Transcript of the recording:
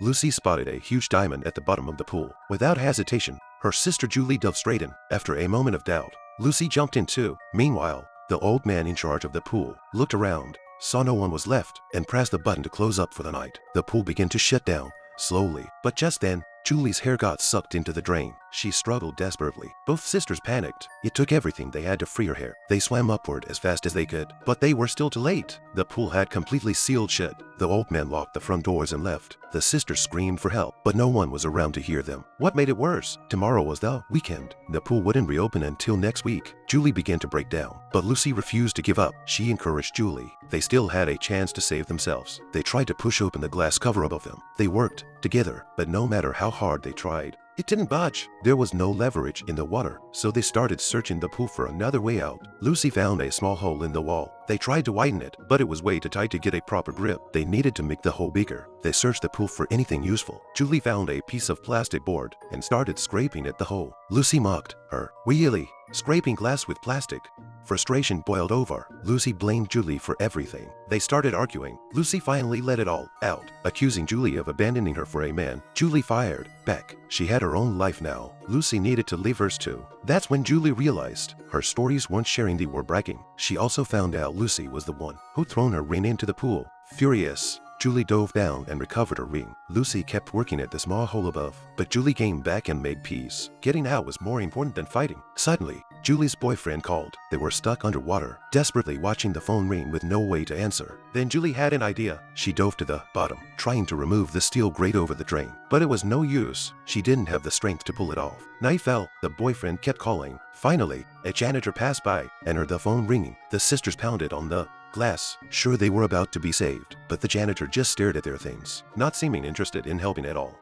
Lucy spotted a huge diamond at the bottom of the pool. Without hesitation, her sister Julie dove straight in. After a moment of doubt, Lucy jumped in too. Meanwhile, the old man in charge of the pool looked around, saw no one was left, and pressed the button to close up for the night. The pool began to shut down, slowly. But just then, Julie's hair got sucked into the drain. She struggled desperately. Both sisters panicked. It took everything they had to free her hair. They swam upward as fast as they could, but they were still too late. The pool had completely sealed shut. The old man locked the front doors and left. The sisters screamed for help, but no one was around to hear them. What made it worse? Tomorrow was the weekend. The pool wouldn't reopen until next week. Julie began to break down, but Lucy refused to give up. She encouraged Julie. They still had a chance to save themselves. They tried to push open the glass cover above them. They worked together, but no matter how hard they tried, it didn't budge. There was no leverage in the water, so they started searching the pool for another way out. Lucy found a small hole in the wall. They tried to widen it, but it was way too tight to get a proper grip. They needed to make the hole bigger. They searched the pool for anything useful. Julie found a piece of plastic board and started scraping at the hole. Lucy mocked her. Really? Scraping glass with plastic? Frustration boiled over. Lucy blamed Julie for everything. They started arguing. Lucy finally let it all out, accusing Julie of abandoning her for a man. Julie fired back. She had her own life now. Lucy needed to leave hers too. That's when Julie realized her stories weren't sharing, they were bragging. She also found out Lucy was the one who'd thrown her ring into the pool. Furious, Julie dove down and recovered her ring. Lucy kept working at the small hole above, but Julie came back and made peace. Getting out was more important than fighting. Suddenly, Julie's boyfriend called. They were stuck underwater, desperately watching the phone ring with no way to answer. Then Julie had an idea. She dove to the bottom, trying to remove the steel grate over the drain. But it was no use. She didn't have the strength to pull it off. Night fell. The boyfriend kept calling. Finally, a janitor passed by and heard the phone ringing. The sisters pounded on the glass, sure they were about to be saved, but the janitor just stared at their things, not seeming interested in helping at all.